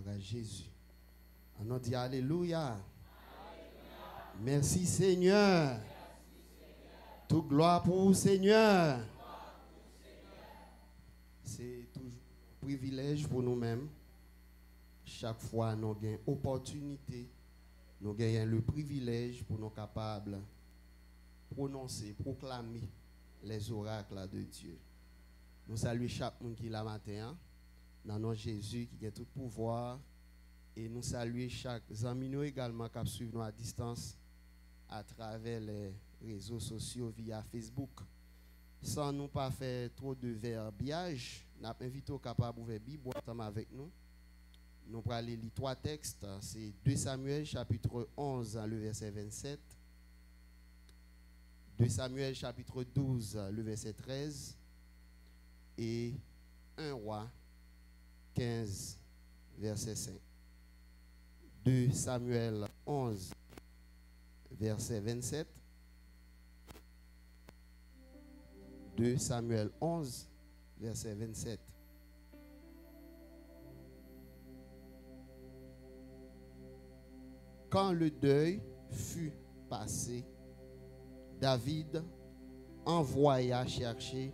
à Jésus. On dit Alléluia. Merci Seigneur. Toute gloire pour vous, Seigneur. C'est toujours un privilège pour nous-mêmes. Chaque fois, nous avons une opportunité, nous avons le privilège pour nous capables de prononcer, proclamer les oracles de Dieu. Nous saluons chaque monde qui est là matin, dans notre Jésus qui a tout pouvoir. Et nous saluons chaque ami également qui suit nous à distance à travers les réseaux sociaux via Facebook. Sans nous pas faire trop de verbiage, nous invitons au capable de Bible ensemble avec nous. Nous allons lire 3 textes. C'est 2 Samuel chapitre 11, le verset 27. 2 Samuel chapitre 12, le verset 13. Et 1 Roi 15, verset 5. 2 Samuel 11, verset 27. 2 Samuel 11, verset 27. Quand le deuil fut passé, David envoya chercher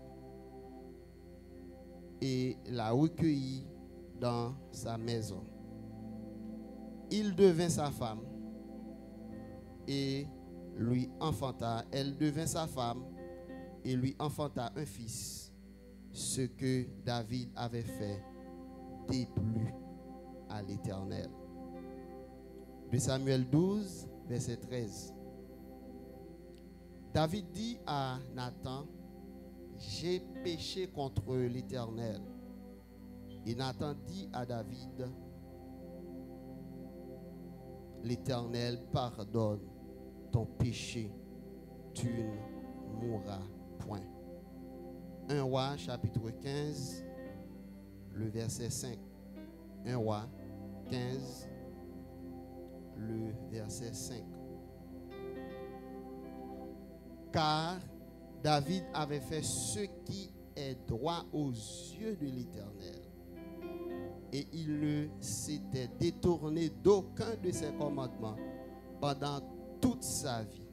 et la recueillit dans sa maison. Il devint sa femme et lui enfanta. Elle devint sa femme et lui enfanta un fils. Ce que David avait fait déplut à l'Éternel. 2 Samuel 12, verset 13. David dit à Nathan, j'ai péché contre l'Éternel. Et Nathan dit à David, l'Éternel pardonne ton péché, tu ne mourras point. 1 Roi chapitre 15, le verset 5. 1 Roi 15, le verset 5. Car David avait fait ce qui est droit aux yeux de l'Éternel. Et il ne s'était détourné d'aucun de ses commandements pendant toute sa vie,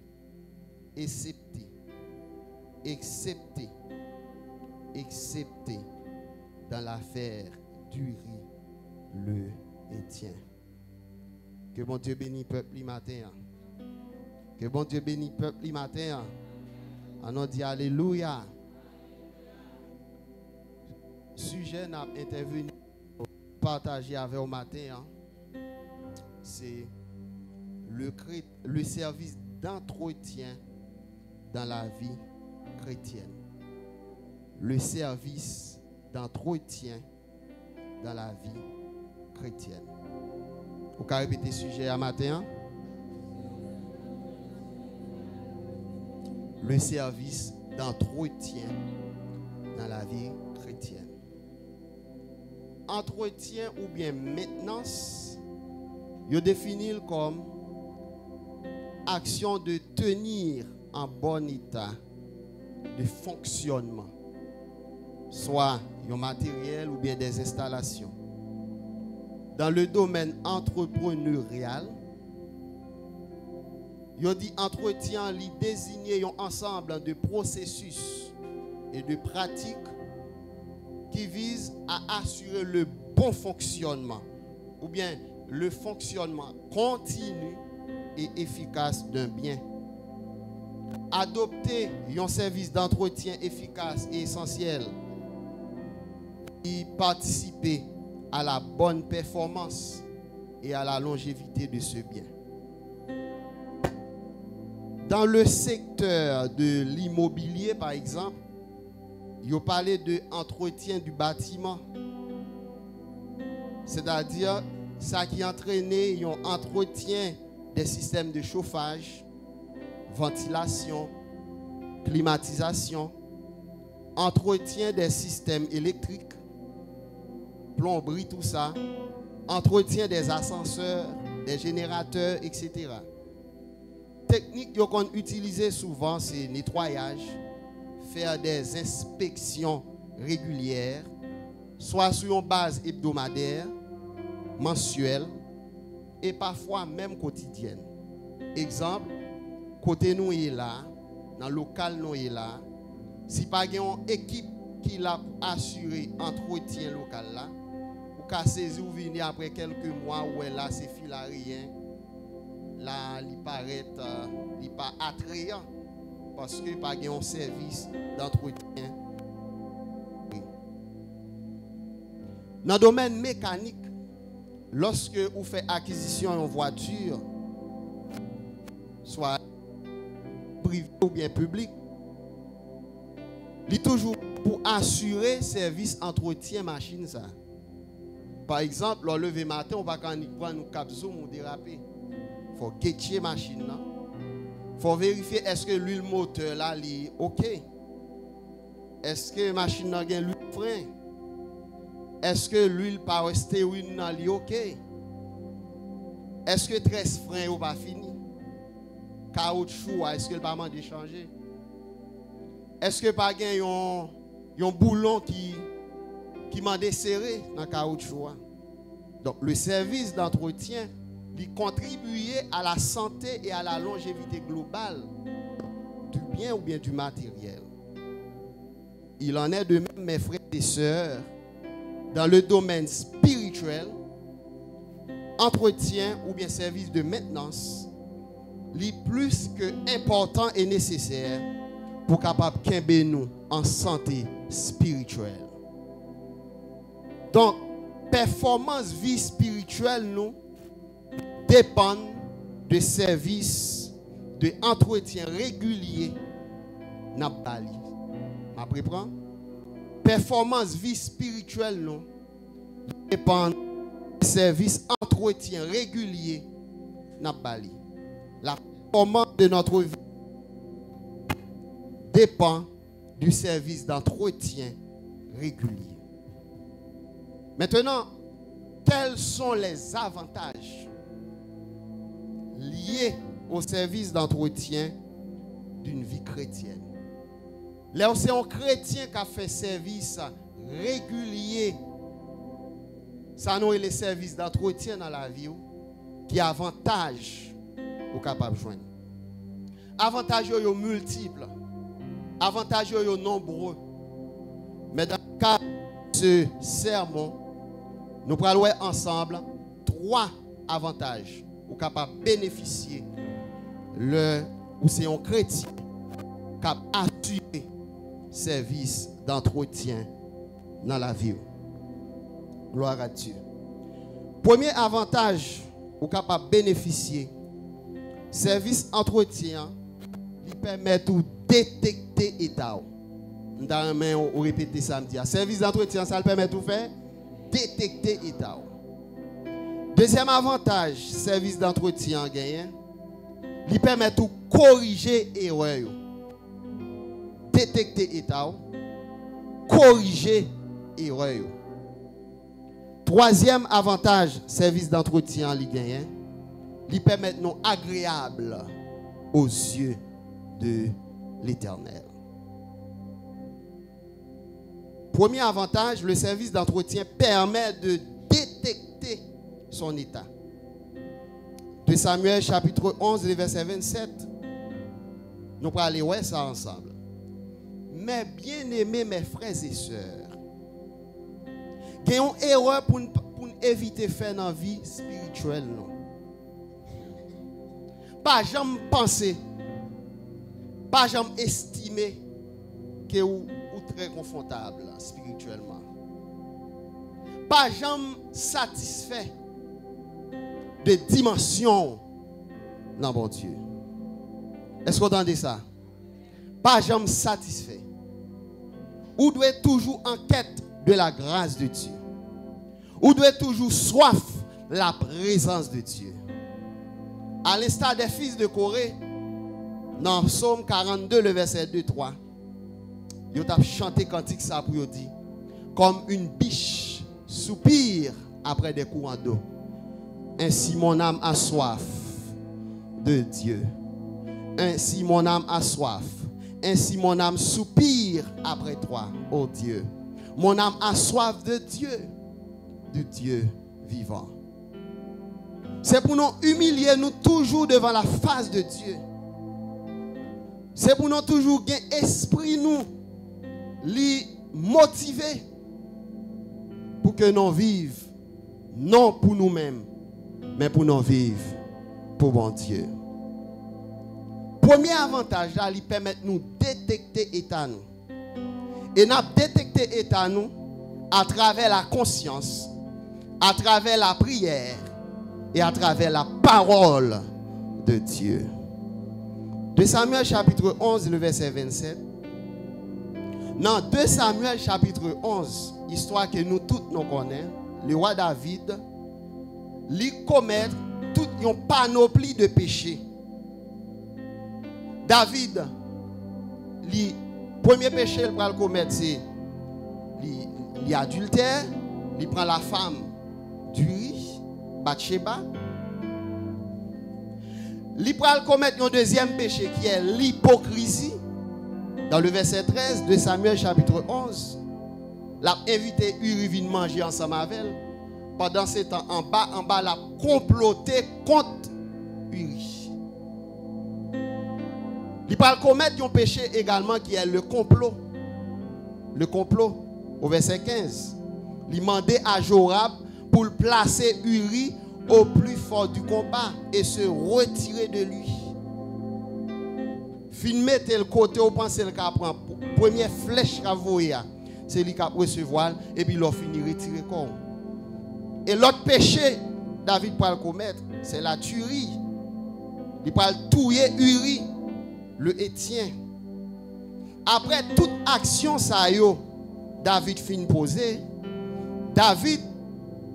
excepté dans l'affaire d'Uri le Héthien. Que bon Dieu bénisse le peuple matin. Que bon Dieu bénisse le peuple matin. On a dit Alléluia. Sujet n'a intervenu partager avec au matin, c'est le service d'entretien dans la vie chrétienne. Le service d'entretien dans la vie chrétienne. Vous pouvez répéter le sujet à matin? Le service d'entretien dans la vie chrétienne. Entretien ou bien maintenance, il définit comme action de tenir en bon état de fonctionnement, soit un matériel ou bien des installations. Dans le domaine entrepreneurial, il dit entretien, il désigne un ensemble de processus et de pratiques qui vise à assurer le bon fonctionnement ou bien le fonctionnement continu et efficace d'un bien. Adopter un service d'entretien efficace et essentiel et participer à la bonne performance et à la longévité de ce bien. Dans le secteur de l'immobilier, par exemple, il parlait de entretien du bâtiment. C'est-à-dire, ça qui entraînait un entretien des systèmes de chauffage, ventilation, climatisation, entretien des systèmes électriques, plomberie, tout ça, entretien des ascenseurs, des générateurs, etc. Technique qu'on utilise souvent, c'est nettoyage, faire des inspections régulières, soit sur une base hebdomadaire, mensuelles et parfois même quotidiennes. Exemple, côté nous est là, dans le local nous est là, si pas une équipe qui l'a assuré entretien local là, ou qu'à saisir ou venir après quelques mois où là c'est fil à rien, là il paraît il pas attrayant parce que pas un service d'entretien. Dans le domaine mécanique, lorsque vous faites acquisition d'une voiture, soit privé ou bien public, il est toujours pour assurer service entretien machine ça. Par exemple, le lever matin, on va prendre nous cap zoom ou déraper. Il faut guetter machine là. Il faut vérifier est-ce que l'huile moteur là est OK. Est-ce que la machine a l'huile frein? Est-ce que l'huile power steering est OK? Est-ce que 13 freins ou pas fini? Caoutchouc, est-ce que le pas de changer? Est-ce que pas un boulon qui m'a desserré dans le caoutchouc? Donc le service d'entretien il contribuer à la santé et à la longévité globale du bien ou bien du matériel. Il en est de même, mes frères et sœurs, dans le domaine spirituel, entretien ou bien service de maintenance, est plus que important et nécessaire pour capable qu'aimer nous en santé spirituelle. Donc, performance vie spirituelle nous dépend de services de entretien régulier n'a pas li. Après prend performance vie spirituelle nous dépend de services entretien régulier n'a pas li. La performance de notre vie dépend du service d'entretien régulier. Maintenant, quels sont les avantages liés au service d'entretien d'une vie chrétienne? Là, c'est un chrétien qui a fait service régulier. Ça nous est les services d'entretien dans la vie qui avantage au capable de joindre. Avantages sont multiples. Avantages sont nombreux. Mais dans le cas de ce sermon, nous allons voir ensemble 3 avantages pour capable bénéficier ou c'est un chrétien qui a assuré service d'entretien dans la vie. Gloire à Dieu. Premier avantage pour capable bénéficier service entretien, il permet de détecter l'état. On répète samedi. Service d'entretien, ça permet de faire détecter l'état. Deuxième avantage, service d'entretien gagné, il permet de corriger l'erreur. Détecter l'état, corriger l'erreur. Troisième avantage, service d'entretien gagné, il permet de nous agréable aux yeux de l'Éternel. Premier avantage, le service d'entretien permet de détecter son état. De Samuel chapitre 11, verset 27. Nous allons aller voir ça ensemble. Mais bien aimés mes frères et sœurs, il y a une erreur pour éviter de faire dans la vie spirituelle. Non. Pas jamais penser, pas jamais estimer que vous êtes très confortable spirituellement. Pas jamais satisfait de dimension dans mon Dieu. Est-ce que vous entendez ça? Pas jamais satisfait. Vous devez toujours en quête de la grâce de Dieu. Vous devez toujours soif la présence de Dieu. À l'instar des fils de Corée, dans Psaume 42, le verset 2-3, ils ont chanté cantique ça pour dire, comme une biche soupire après des courants d'eau. Ainsi mon âme a soif de Dieu. Ainsi mon âme a soif. Ainsi mon âme soupire après toi, ô Dieu. Mon âme a soif de Dieu vivant. C'est pour nous humilier nous toujours devant la face de Dieu. C'est pour nous toujours gagner esprit nous li motiver pour que nous vivions non pour nous-mêmes mais pour nous vivre pour bon Dieu. Premier avantage là, il permet de nous détecter l'état nous. Et nous détecter l'état nous à travers la conscience, à travers la prière et à travers la parole de Dieu. 2 Samuel chapitre 11, le verset 27. Dans 2 Samuel chapitre 11, histoire que nous tous nous connaissons, le roi David, lui commet toute une panoplie de péchés. David, le premier péché qu'il va commettre, c'est l'adultère, il prend la femme d'Uri, Bathsheba. Il va commettre un deuxième péché qui est l'hypocrisie. Dans le verset 13 de Samuel chapitre 11, il a invité Uri à manger ensemble avec elle. Pendant ce temps, en bas, il a comploté contre Uri. Il va commettre un péché également qui est le complot. Le complot, au verset 15. Il demandait à Jorab pour placer Uri au plus fort du combat et se retirer de lui. Filmer tel côté, au pensez le cap prend première flèche à voyer, c'est lui qui recevoir et puis il finit retirer corps. Et l'autre péché David va le commettre, c'est la tuerie. Il va tuer Uri, le Héthien. Après toute action ça yo, David fin poser. David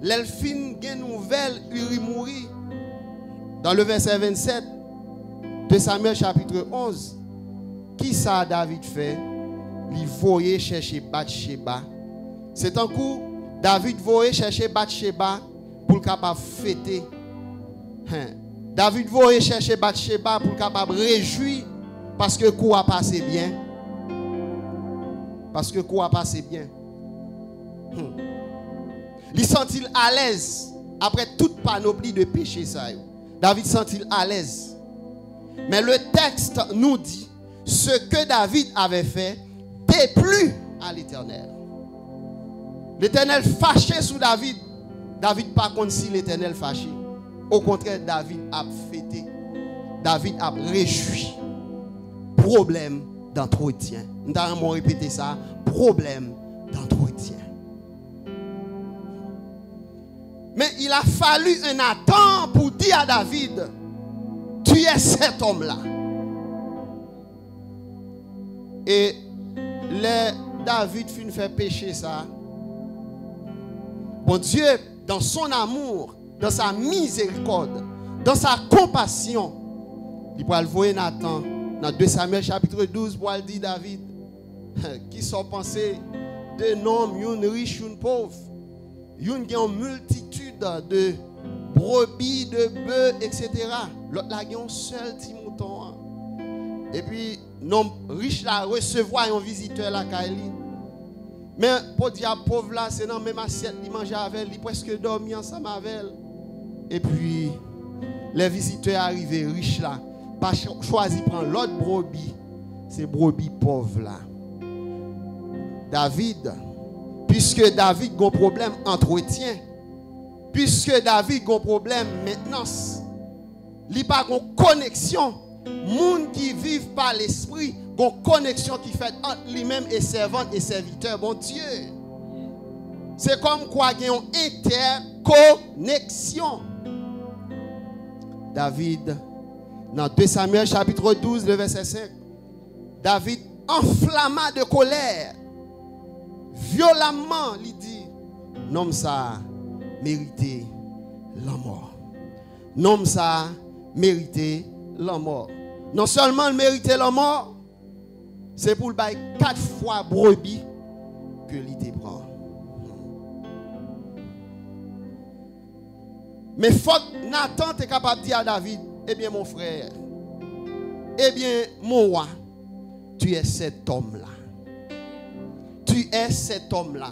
l'elfin gen nouvelle Uri mourir. Dans le verset 27 de Samuel chapitre 11, qui ça David fait? Il voyait chercher Bathsheba. C'est un coup, David voyait chercher Bathsheba pour capable fêter. David voyait chercher Bathsheba pour capable réjouir parce que le coup a passé bien. Parce que le coup a passé bien. Il sent-il à l'aise après toute panoplie de péchés ça. David sent-il à l'aise. Mais le texte nous dit ce que David avait fait déplut à l'Éternel. L'Éternel fâché sous David. David pas contre si l'Éternel fâché. Au contraire, David a fêté. David a réjoui. Problème d'entretien. Nous allons répéter ça. Problème d'entretien. Mais il a fallu un attend pour dire à David, tu es cet homme-là. Et David finit faire pécher ça. Bon Dieu, dans son amour, dans sa miséricorde, dans sa compassion, il va le voir Nathan dans 2 Samuel chapitre 12 pour le dire David, qui sont pensés de noms, une riche, une pauvre. Il y a une multitude de brebis, de bœufs, etc. L'autre là, il y a un seul petit mouton. Et puis, l'homme riche là, recevoir un visiteur là, Kaili. Mais pour dire pauvre là, c'est dans la même assiette, il mange avec elle, il presque dormi ensemble avec elle. Et puis, les visiteurs arrivés riches là, pas choisi prendre l'autre brebis, c'est brebis pauvre là. David, puisque David a un problème entretien, puisque David a un problème maintenance, il n'y a pas de connexion. Les gens qui vivent par l'esprit, il y a une connexion qui fait entre lui-même et servant et serviteur. Bon Dieu. C'est comme quoi il y a une interconnexion. David, dans 2 Samuel chapitre 12, le verset 5, David enflamma de colère. Violemment, il dit, non ça mérité la mort. Non ça mérité la mort. Non seulement mérité la mort, c'est pour le bail 4 fois brebis que il te prend. Mais faut que Nathan est capable de dire à David, eh bien mon frère, eh bien mon roi, tu es cet homme-là. Tu es cet homme-là.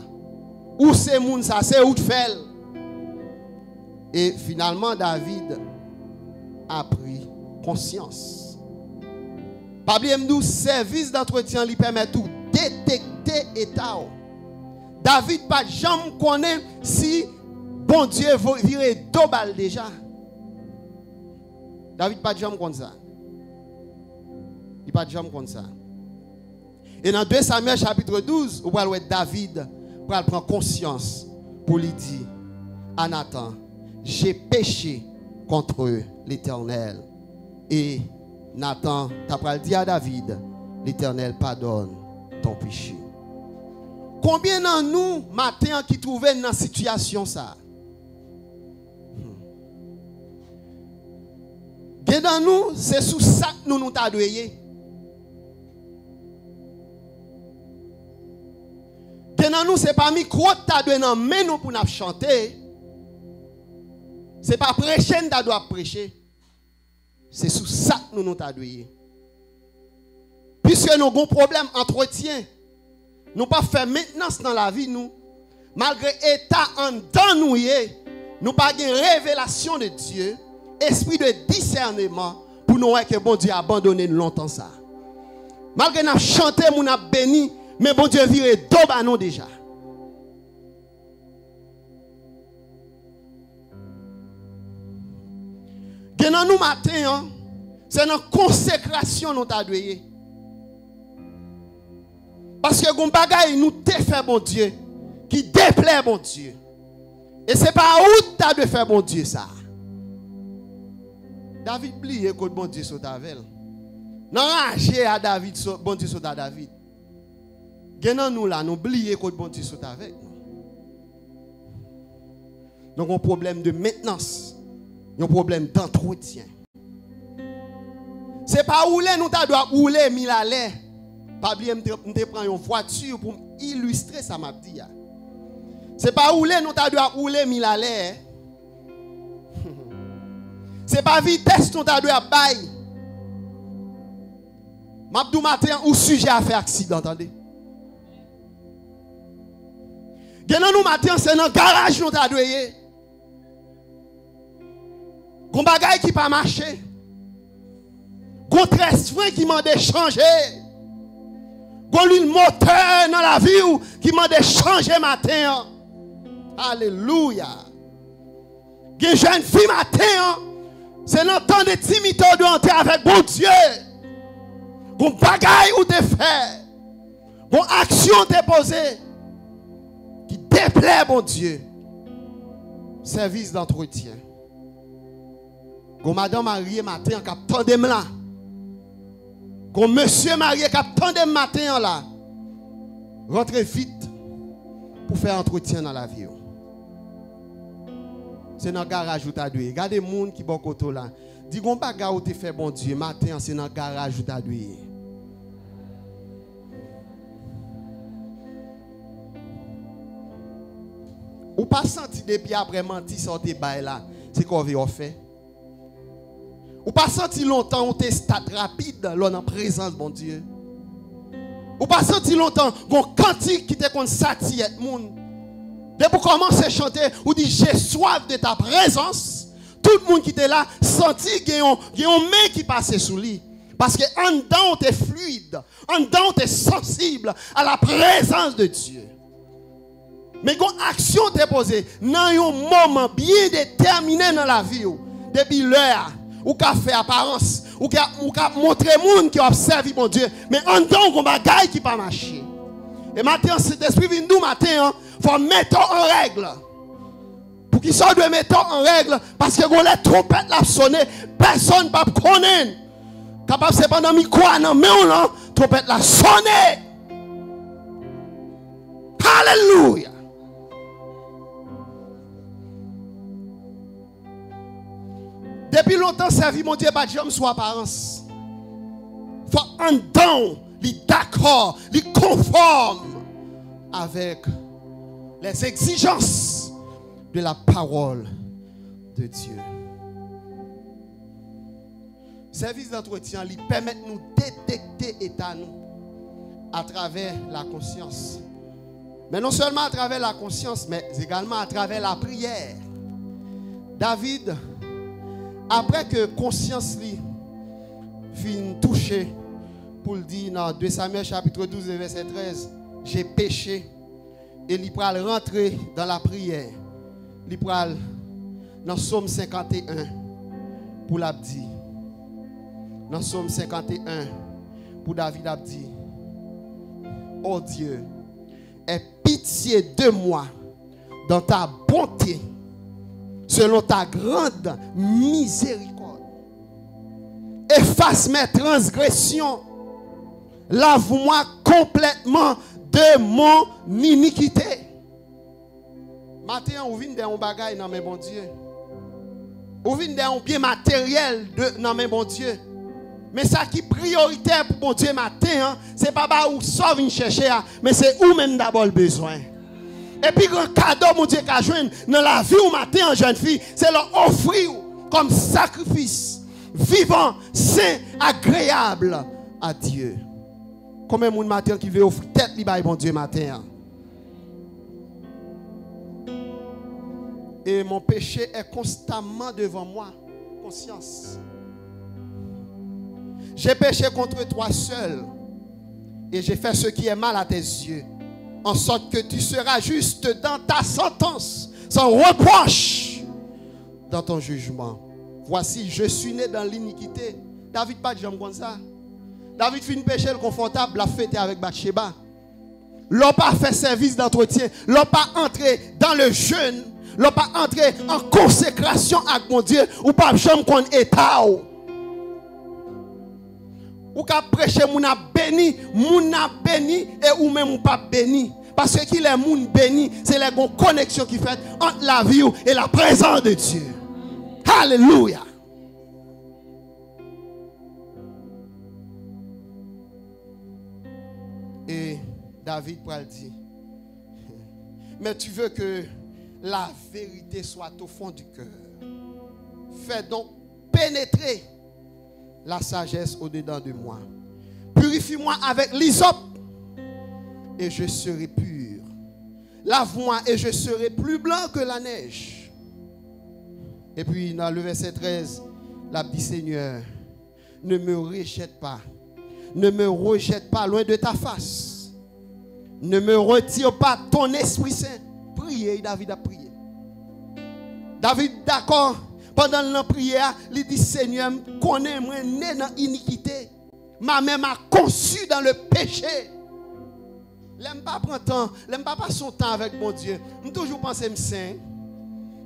Où c'est moun ça, c'est où tu fais. Et finalement, David a pris conscience. Pabliemdou, service d'entretien lui permet tout détecter état. David pas jamais connaît si bon Dieu virait deux balles déjà. David pas jamais comme ça. Il pas jamais comme ça. Et dans 2 Samuel chapitre 12, on voit David prend conscience pour lui dire à Nathan, j'ai péché contre l'Éternel. Et Nathan t'a dit à David, l'Éternel pardonne ton péché. Combien d'entre nous, matin, qui trouvaient dans cette situation ça? Combien d'entre nous, c'est sous ça que nous t'adouillons. Combien d'entre nous, c'est pas micro t'adouillons, mais nous pour nous chanter. C'est pas prêcher, nous doit prêcher. C'est sous ça que nous t'adouillons. Puisque nous avons un problème d'entretien. Nous pas faire maintenance dans la vie nous. Malgré l'état en dedans nous nous pas une révélation de Dieu, esprit de discernement pour nous voir que bon Dieu a abandonné nous longtemps ça. Malgré nous chanté, nous avons béni, mais bon Dieu viré deux nous déjà. Dans nous matin, c'est une consécration nous t'a doué. Parce que gon bagay nous te fait bon Dieu qui déplaît bon Dieu. Et c'est pas où tu de faire bon Dieu ça. David oublié que bon Dieu saute avec. Non ranger à David bon Dieu saute à David. Genan nous là nous oublier que bon Dieu saute avec nous. Donc un problème de maintenance, un problème d'entretien. C'est pas rouler nous ta doit rouler mille à l'air. Pas oublier me prendre une voiture pour illustrer ça m'a dit. C'est pas rouler nous ta doit rouler mille à l'air. C'est pas vitesse nous ta doit bailler. M'abdou matin ou sujet à faire accident attendez. Genan nous matin c'est dans garage nous ta doit. Gon bagay qui pas marcher. Gon tresse qui m'a changer. Gon l'huile moteur dans la vie qui m'a changer matin. Alléluia. Gen jeune fille matin, c'est dans temps de timide de entrer avec bon Dieu. Gon bagay ou te fait. Gon action te posée qui déplaît bon Dieu. Service d'entretien. Gon madame mariée matin qui attendait là. Gon monsieur marié qui attendait matin là. Rentrez vite pour faire entretien dans la vie. C'est dans le garage où tu as dû. Regardez les gens qui sont côté là. Dis gon bagarre où tu fait bon Dieu matin c'est dans le garage où tu as dû. Ou pas senti depuis après menti sorti bail là. C'est quoi vous fait? Ou pas senti longtemps on te stat rapide là en présence bon Dieu. Ou pas senti longtemps gon cantique qui te kon satisfait monde. Dès pour commencer à chanter, ou dit j'ai soif de ta présence. Tout le monde qui était là senti qu'il y a un main qui passait sous lui. Parce que en dedans on est fluide, en dedans on est sensible à la présence de Dieu. Mais quand action t'est posée, dans un moment bien déterminé dans la vie, depuis l'heure, ou qu'a fait apparence, ou qu'a montré monde qui observe mon Dieu, mais en dedans on a bagaille qui pas marcher. Et maintenant cet esprit vient nous matin, faut mettre en règle. Pour qu'il soit de mettre en règle, parce que quand les trompettes la sonné, personne ne peut connaître. Capable c'est pendant micro non mais on là, trompette la sonné. Alléluia. Depuis longtemps, servi mon Dieu, pas de jamais soit apparence. Faut en dedans, li d'accord, li conforme avec les exigences de la parole de Dieu. Service d'entretien lui permet de nous détecter état nous à travers la conscience. Mais non seulement à travers la conscience, mais également à travers la prière. David, après que conscience li fin touché, pour le dire dans 2 Samuel chapitre 12 verset 13, j'ai péché. Et il pral rentrer dans la prière. Il pral dans Psaume 51 pour l'abdi. Dans Psaume 51 pour David abdi. Oh Dieu, aie pitié de moi dans ta bonté, selon ta grande miséricorde. Efface mes transgressions. Lave-moi complètement de mon iniquité. Maintenant, on vient d'un bagage dans mes bon Dieu. On vient d'un bien matériel dans mes bon Dieu. Mais ça qui est prioritaire pour mon Dieu matin, c'est pas où sauve une chercher, mais c'est où même d'abord le besoin. Et puis un cadeau mon Dieu qu'a joindre dans la vie au matin en jeune fille, c'est leur offrir comme sacrifice vivant, saint, agréable à Dieu. Combien de monde matin qui veut offrir tête libre bon Dieu matin? Et mon péché est constamment devant moi. Conscience. J'ai péché contre toi seul. Et j'ai fait ce qui est mal à tes yeux. En sorte que tu seras juste dans ta sentence. Sans reproche dans ton jugement. Voici, je suis né dans l'iniquité. David pas de jambe comme ça. David fait une péché confortable, l'a fêté avec Bathsheba. L'on pas fait service d'entretien. L'on pas entré dans le jeûne. L'on pas entré en consécration avec mon Dieu. Ou pas jambe qu'on état. Ou ka prêcher moun a béni et ou même ou pas béni. Parce que qu'il est moun béni, c'est la connexion qui fait entre la vie et la présence de Dieu. Alléluia. Et David pral dit, mais tu veux que la vérité soit au fond du cœur. Fais donc pénétrer la sagesse au-dedans de moi. Purifie-moi avec l'hysope et je serai pur. Lave-moi et je serai plus blanc que la neige. Et puis dans le verset 13, la dit Seigneur, ne me rejette pas. Ne me rejette pas loin de ta face. Ne me retire pas ton Esprit Saint. Priez, David a prié. David d'accord. Pendant la prière, il dit Seigneur, connais-moi né dans l'iniquité. Ma mère m'a conçu dans le péché. L'aime pas prendre temps, l'aime pas passer son temps avec mon Dieu. Je toujours penser me saint.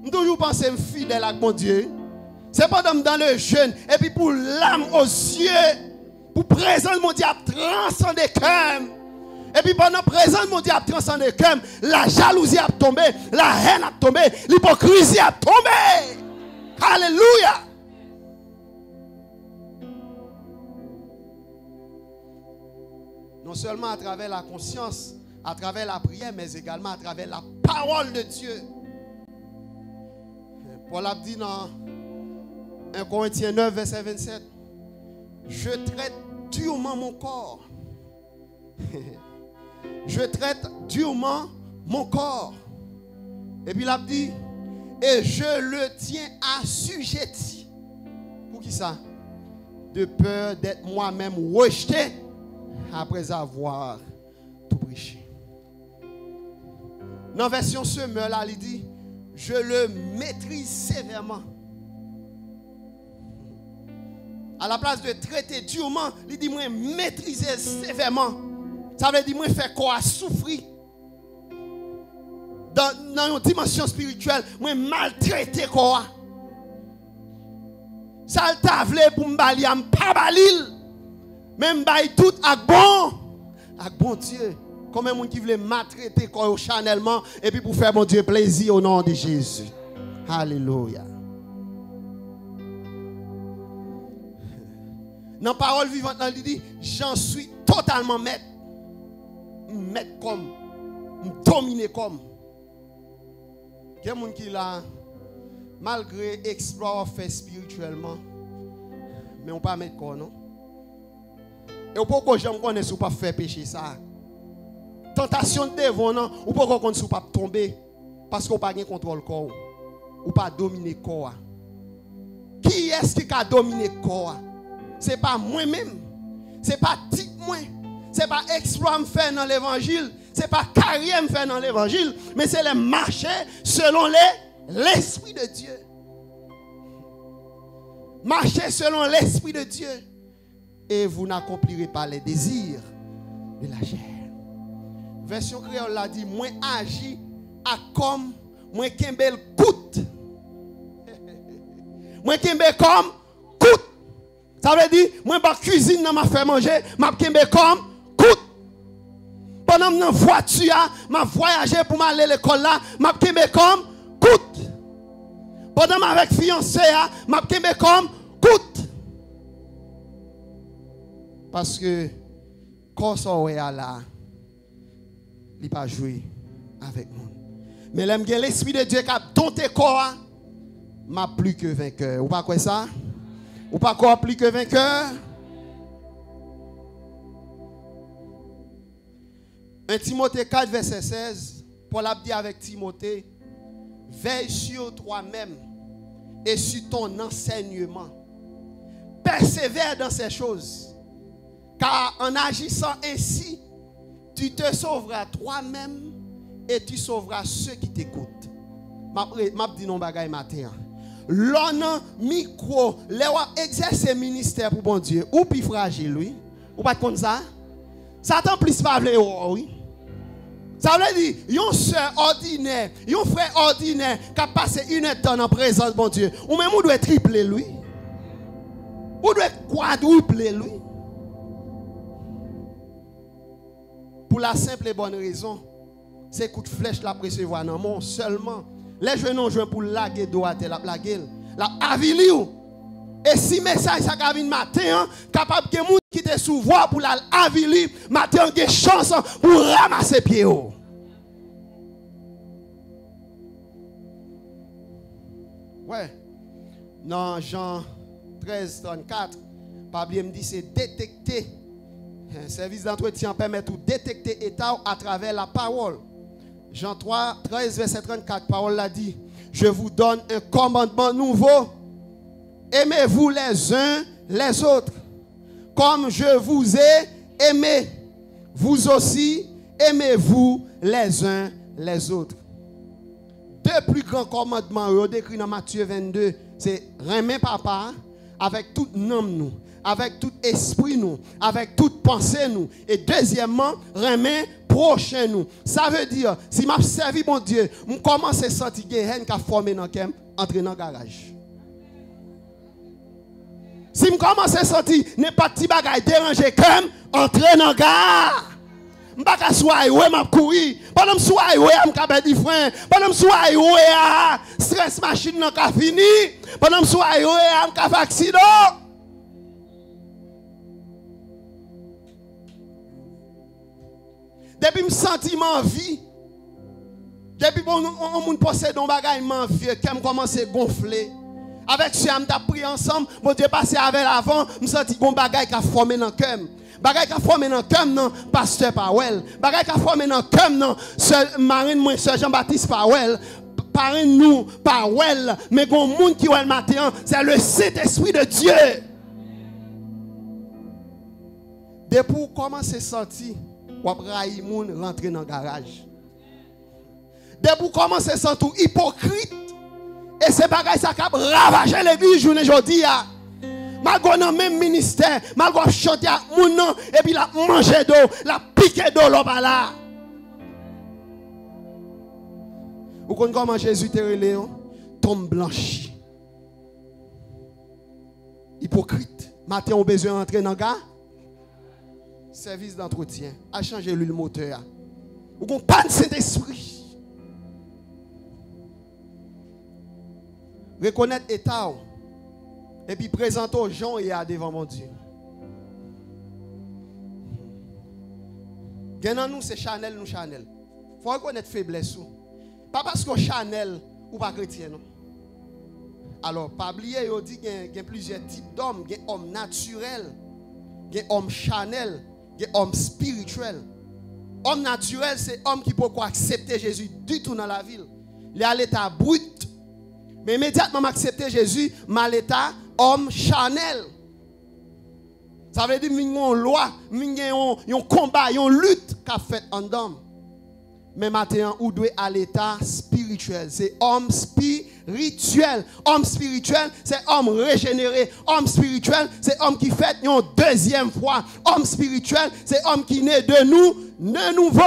Je toujours penser me fidèle avec mon Dieu. C'est pendant dans le jeûne et puis pour l'âme aux yeux, pour présenter mon Dieu à transcender cœur. Et puis pendant présent mon Dieu a transcendé cœur, la jalousie a tombé, la haine a tombé, l'hypocrisie a tombé. Alléluia. Non seulement à travers la conscience, à travers la prière, mais également à travers la parole de Dieu. Paul a dit dans 1 Corinthiens 9, verset 27, je traite durement mon corps. Je traite durement mon corps. Et puis il a dit, et je le tiens assujetti. Pour qui ça? De peur d'être moi-même rejeté après avoir tout prêché. Dans la version semeur là, il dit, je le maîtrise sévèrement. À la place de traiter durement, il dit, moi maîtriser sévèrement. Ça veut dire, moi faire quoi souffrir. Dans une dimension spirituelle, moi maltraiter quoi. Ça t'a voulu pour m'bali, pas balil. Même bail tout avec bon Dieu. Comme un monde qui voulait maltraiter quoi charnellement et puis pour faire mon Dieu plaisir au nom de Jésus. Alléluia. Dans la parole vivante, il dit, j'en suis totalement maître. Maître comme, dominer comme. Il y a des gens qui là, malgré exploit fait spirituellement, mais on ne peut pas mettre quoi, non? Et pourquoi je ne connais pas faire pécher ça? Tentation de devant, non? Ou pourquoi on ne peut pas tomber? Parce qu'on n'a pas de contrôle corps. ou pas dominer le corps. Qui est-ce qui a dominé le corps? Ce n'est pas moi-même. Ce n'est pas type moi. Ce n'est pas exploit me faire dans l'évangile. Ce n'est pas carrière me faire dans l'évangile. Mais c'est le marcher selon l'Esprit de Dieu. Marchez selon l'Esprit de Dieu. Et vous n'accomplirez pas les désirs de la chair. Version créole l'a dit, moi agis à comme moi kembel coûte. Moi kembel comme coûte. Ça veut dire, moi pas cuisine dans ma faire manger, m'a kembel comme coûte. Pendant que je voiture, m'a voyagé pour m'aller à l'école là, m'a kembel comme coûte. Pendant que avec fiancé, m'a kembel comme coûte. Parce que quand ça est là, il n'a pas joué avec moi. Mais l'esprit de Dieu qui a dompté corps, m'a plus que vainqueur. Ou pas quoi ça? Ou pas quoi plus que vainqueur? 1 Timothée 4, verset 16, Paul a dit avec Timothée, veille sur toi-même et sur ton enseignement. Persévère dans ces choses. Car en agissant ainsi, tu te sauveras toi-même et tu sauveras ceux qui t'écoutent. Je dis non bagay matin. L'on micro, les exercer ministère pour bon Dieu, ou plus fragile, oui. Ou pas comme ça? Satan plus pas oui. Ça veut dire, un soeur ordinaire, un frère ordinaire qui a passé une heure dans la présence de bon Dieu. Ou même on doit tripler lui. Ou doit quadrupler lui. Pour la simple et bonne raison, c'est coup de flèche la recevoir dans mon seulement. Les jeunes ont joué pour laguer droite la blaguer. La avili ou. Et si message ça vient matin, capable que moun qui te sous voie pour la avili, matin on a chance pour ramasser pied haut. Ouais. Dans Jean 13, 34, Pablo me dit c'est détecter. Un service d'entretien permet de détecter l'état à travers la parole. Jean 3, 13, verset 34, parole l'a dit. Je vous donne un commandement nouveau. Aimez-vous les uns les autres. Comme je vous ai aimé. Vous aussi, aimez-vous les uns les autres. Deux plus grands commandements décrits dans Matthieu 22. C'est aimer papa avec tout nom nous. Avec tout esprit nous, avec toute pensée nous. Et deuxièmement, remet prochain nous. Ça veut dire, si m'a servi mon Dieu, je commence à sentir que haine qui a formé dans le entrer dans le garage. Si je commence à sentir n'est pas petit bagage déranger comme entrer dans le garage. Je ne peux pas soigner, je vais courir. Pendant que je sois, je vais me frein. Pendant que je sois, je stress machine n'a fini. Pendant que je sois, je vais me accident. Depuis que je sens ma vie, depuis que je possède un bagage vieux, que je commence à gonfler. Avec ce que je pris ensemble, mon Dieu passé avec l'avant, je sens un bagage qui a formé dans le cœur. Bagage qui a formé dans le cœur, non, pasteur Powell. Bagage qui a formé dans le cœur, non, marine, moi, Sœur Jean-Baptiste Powell. Parrain nous, Powell. Mais il y a un monde qui est le matin, c'est le Saint-Esprit de Dieu. Depuis que vous commencez à sentir, ou après moun rentrer dans le garage. Dès que vous commencez à sentir hypocrite, et c'est bagaille ça qui a ravagé l'église journée aujourd'hui. Malgré dans même ministère, malgré chanter à moun nan, et puis la manger d'eau, la piquer d'eau là. Vous connaissez comment Jésus te relé, tombe blanchi. Hypocrite. Matin on besoin d'entrer dans le garage. Service d'entretien, a changé l'huile moteur. Ou qu'on pas de Saint-Esprit. Reconnaître l'état et puis présenter aux gens et à devant mon Dieu. Gagnant nous c'est Chanel nous Chanel. Faut reconnaître faiblesse ou. Pas parce que Chanel ou pas chrétien non. Alors pas oublier yo dit qu'il y a plusieurs types d'hommes, il y a homme naturel, il y a homme Chanel. Il y a homme spirituel. Homme naturel, c'est homme qui peut accepter Jésus du tout dans la ville. Il est à l'état brut. Mais immédiatement, m'accepter Jésus, mal état, homme charnel. Ça veut dire qu'il y a une loi, il y a un combat, il y a une lutte qu'a fait en homme. Mais maintenant, où doit à l'état spirituel? C'est homme spirituel. Homme spirituel, c'est homme régénéré. Homme spirituel, c'est homme qui fait une deuxième fois. Homme spirituel, c'est homme qui naît de nous, de nouveau.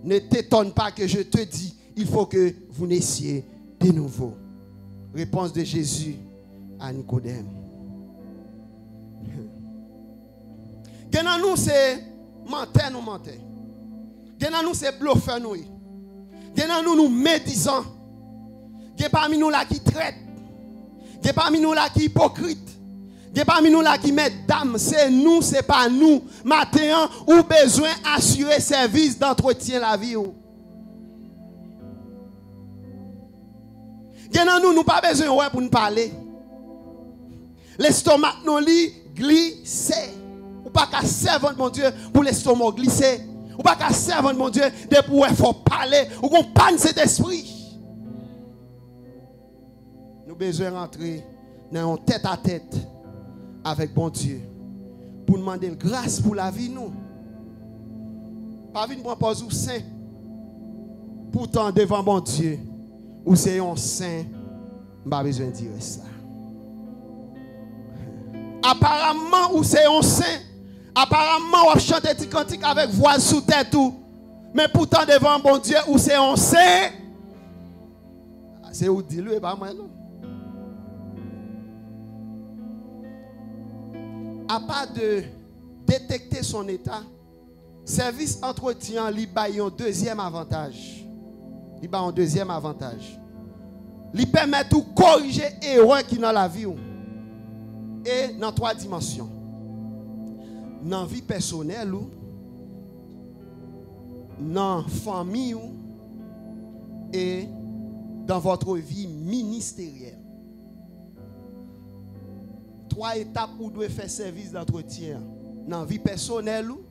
Ne t'étonne pas que je te dis, il faut que vous naissiez de nouveau. Réponse de Jésus à Nicodème. Genan nous c'est menteur nous menteur. Genan nous c'est bluffeur nous. Genan nous médisants. Gen parmi nous là qui traite. Gen parmi nous là qui hypocrite. Gen parmi nous là qui met dame, c'est nous, c'est pas nous. Maintenant, ou besoin assurer service d'entretien la vie ou. Genan nous pas besoin ouais pour nous parler. L'estomac nous li glisser. Ou pas qu'à servir mon Dieu pour l'estomac glisser. Ou pas qu'à servir mon Dieu de pour faut parler ou qu'on panne cet esprit. Nous besoin rentrer dans un tête à tête avec bon Dieu pour demander grâce pour la vie nous. Pas venir prendre pause ou saint. Pourtant devant bon Dieu ou c'est un saint, pas besoin de dire ça. Apparemment ou c'est un saint. Apparemment, on chante des cantiques avec voix sous tête tout. Mais pourtant, devant bon Dieu, où c'est on sait. C'est où dit lui, pas moi non. À part de détecter son état, service entretien, il a un deuxième avantage. Il a un deuxième avantage. Il permet de corriger les erreurs qui sont dans la vie. Et dans 3 dimensions. Dans la vie personnelle ou dans la famille ou, et dans votre vie ministérielle. 3 étapes où vous devez faire service d'entretien. Dans la vie personnelle ou,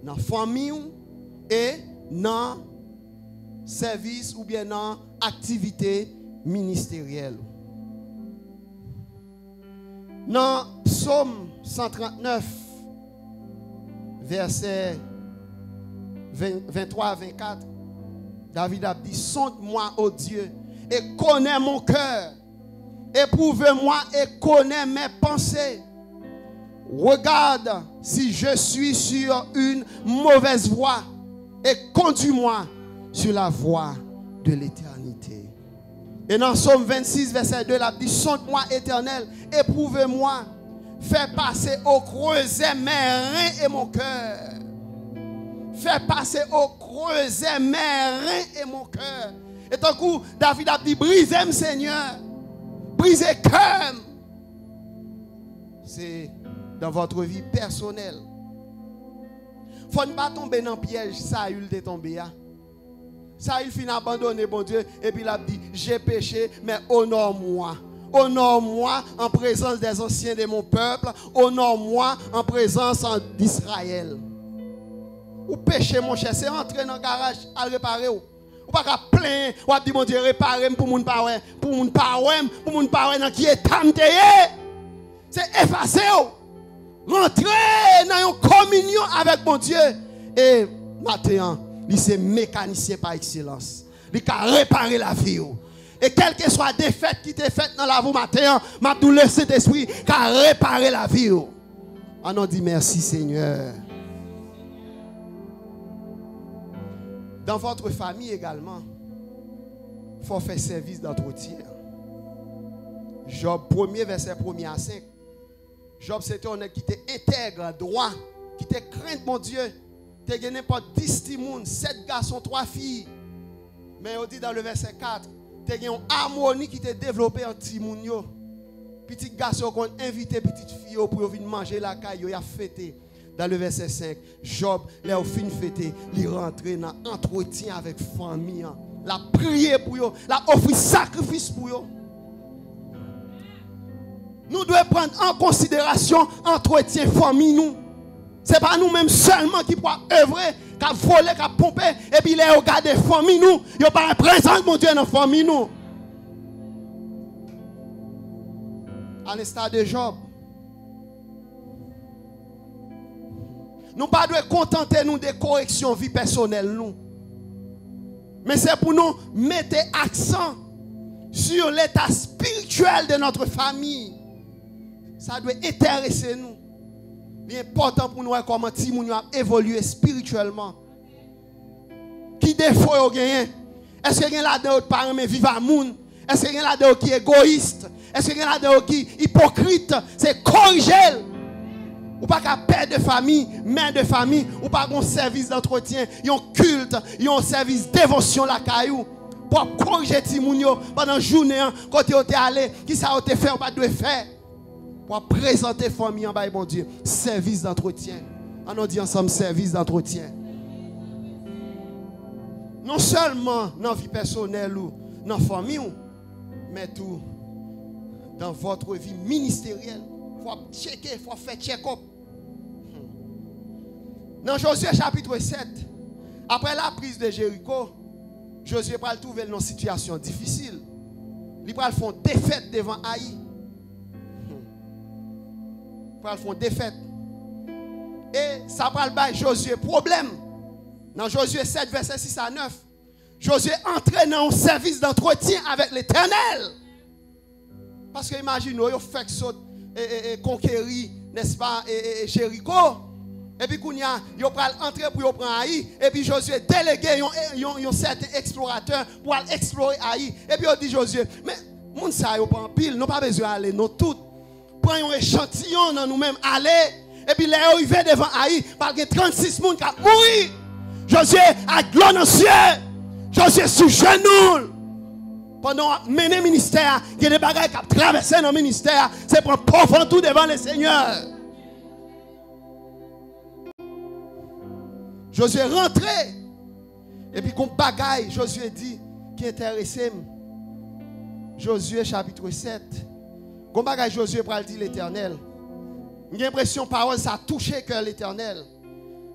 dans la famille ou, et dans le service ou bien dans l'activité ministérielle. Dans Psaume 139, verset 23 à 24, David a dit, sonde-moi, ô Dieu, et connais mon cœur. Éprouve-moi et connais mes pensées. Regarde si je suis sur une mauvaise voie et conduis-moi sur la voie de l'éternité. Et dans Psaume 26, verset 2, il a dit, sonde-moi, Éternel, éprouve-moi. Fais passer au creuset mes reins et mon cœur. Fais passer au creuset mes reins et mon cœur. Et tant coup, David a dit, brisez-moi, Seigneur. Brisez cœur. C'est dans votre vie personnelle. Il ne faut pas tomber dans le piège. Ça, il est tombé. Ça, il finit abandonné, bon Dieu. Et puis il a dit, j'ai péché, mais honore-moi. Honore-moi en présence des anciens de mon peuple. Honore-moi en présence d'Israël. Ou péché, mon cher, c'est rentrer dans le garage à réparer. Ou pas qu'à plein, ou à dire, mon Dieu, réparer pour mon parent, pour mon parent, dans qui est tamté. C'est effacer. Rentrer dans une communion avec mon Dieu. Et maintenant, il c'est mécanicien par excellence. Il a réparé la vie. Et quelle que soit la défaite qui t'est faite dans la vie matin, m'a douleur le Saint-Esprit qui a réparé la vie. On dit merci Seigneur. Dans votre famille également, il faut faire service d'entretien. Job 1er, verset 1er à 5. Job, c'était un qui était intègre, droit, qui était crainte, mon Dieu. Tu as gagné pas 10 timouns, 7 garçons, 3 filles. Mais on dit dans le verset 4, tu as gagné une harmonie qui t'est développée en timoun. Petit garçon qu'on invité petite fille pour venir manger la caille, il a fêté. Dans le verset 5, Job, là, au fin fêté, il rentré dans entretien avec famille. La prière pour eux, la offrir sacrifice pour eux. Nous devons prendre en considération entretien famille nous. Ce n'est pas nous-mêmes seulement qui pouvons œuvrer, qui voler, qui pomper, et puis les regarder famille nous. Il n'y a pas un présent, mon Dieu, dans la famille nous. À l'instar de Job. Nous pas de contenter nous des corrections vie personnelle nous. Mais c'est pour nous mettre accent sur l'état spirituel de notre famille. Ça doit intéresser nous. C'est important pour nous comment nous évoluer spirituellement. Qui défaut vous gagnez? Est-ce que vous avez là-dedans qui parle mais vivre à monde? Est-ce que vous avez là-dedans qui est égoïste? Est-ce que vous avez là-dedans qui est hypocrite? C'est corriger. Ou pas qu'à père de famille, mère de famille, ou pas un service d'entretien, un culte, un service de dévotion la caillou. Pour corriger Timounio pendant la journée, quand tu es allé, qui ça a fait ou pas de faire? Pour présenter famille en bas, bon Dieu, service d'entretien. On dit ensemble service d'entretien. Non seulement dans la vie personnelle ou dans la famille, mais tout dans votre vie ministérielle. Il faut checker, il faut faire check-up. Dans Josué chapitre 7, après la prise de Jéricho, Josué va le trouver dans une situation difficile. Il va faire une défaite devant Haï. Il va faire une défaite. Et ça va le Josué problème. Dans Josué 7, verset 6 à 9, Josué entraîne dans un service d'entretien avec l'Éternel. Parce que imaginez, il fait que conquérir, n'est-ce pas, Jéricho. Et puis, il va entrer pour prendre Haï. Et puis, Josué délégué un certain explorateur pour aller explorer Haï. Et puis, il dit Josué, mais, moun sa yo pas en pile, nous pas besoin d'aller, nous tous. Prenons un échantillon dans nous-mêmes, aller. Et puis, les arrivés devant Haï, parce que 36 personnes qui ont mouru. Josué a gloire dans le ciel. Josué sous genou. Pendant mener ministère, il y a des bagages qui ont traversé dans le ministère. C'est pour prendre tout devant le Seigneur. Josué rentré. Et puis, comme bagaille, Josué dit, qui intéressé. Josué chapitre 7. Comme bagaille, Josué pour dire l'Éternel. J'ai l'impression que parole, ça a touché que l'Éternel.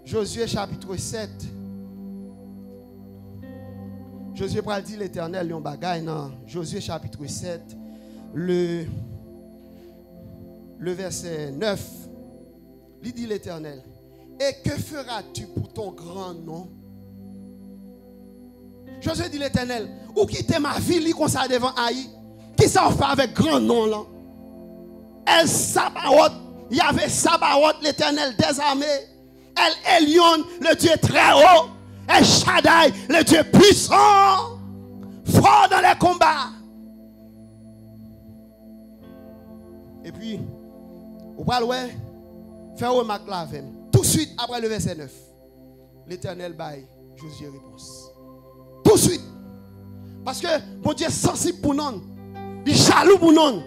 Josué chapitre 7. Josué pour dire l'Éternel, il y a un bagaille dans Josué chapitre 7. Le verset 9. Il dit l'Éternel. Et que feras-tu pour ton grand nom? Josué dit l'Éternel, ou quitter ma ville comme ça devant Haï? Qui ça fait avec grand nom là? El Sabaoth, il y avait Sabaoth, l'Éternel des armées. El Elyon, le Dieu très haut. El Shaddai, le Dieu puissant. Fort dans les combats. Et puis, vous parlez, faire remarque là avec. Tout de suite après le verset 9, l'Éternel baille Josué réponse. Tout de suite. Parce que mon Dieu est sensible pour nous. Il est jaloux pour nous.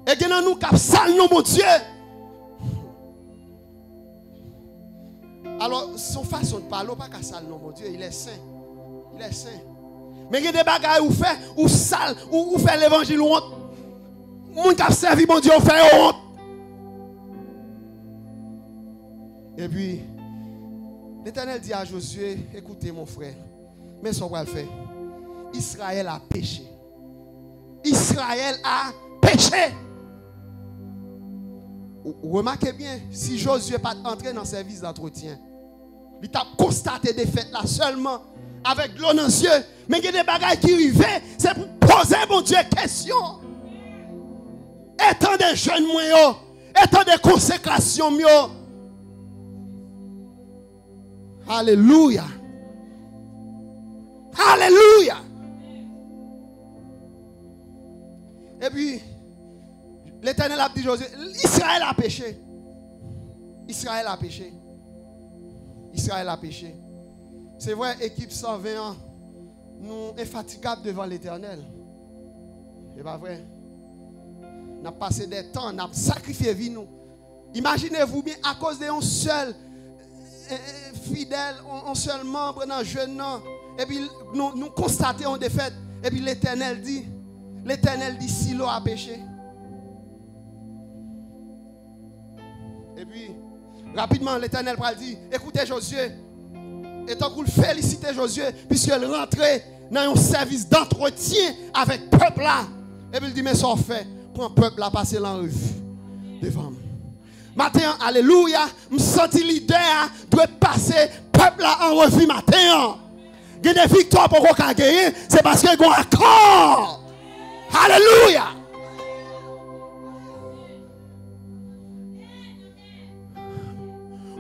Et il y a nous qui sale nous, mon Dieu. Alors, son façon de parler, pas qu'à sale non, mon Dieu, il est saint. Il est saint. Mais il y a des bagages où fait, ou sale, ou fait l'évangile honte. Mon qui a servi, mon Dieu, fait honte. Et puis, l'Éternel dit à Josué, écoutez mon frère, mais ce qu'on va le faire. Israël a péché. Israël a péché. Remarquez bien, si Josué n'est pas entré dans le service d'entretien, il a constaté des faits là seulement avec l'eau dans les yeux. Mais il y a des bagages qui arrivent, c'est pour poser, mon Dieu, question. Étant des jeunes moyens, étant des consécrations mieux. Alléluia. Alléluia. Et puis, l'Éternel a dit Josué, Israël a péché. Israël a péché. Israël a péché. C'est vrai, équipe 120 ans, nous infatigables devant l'Éternel. C'est pas vrai. On a passé des temps, on a sacrifié vie nous. Imaginez-vous bien, à cause d'un seul fidèle, un seul membre dans le jeune an, et puis nous constatons en défaite. Et puis l'Éternel dit, Silo a péché. Et puis, rapidement, l'Éternel va dire, écoutez Josué, et tant qu'on félicite Josué, puisqu'il rentrait dans un service d'entretien avec le peuple là. Et puis il dit, mais ça fait, prend peuple à passer en revue devant. Matin, alléluia, me senti leader doit passer peuple en revue matin. Il y a des victoires pour qu'on gagne, c'est parce qu'il y a un accord. Alléluia.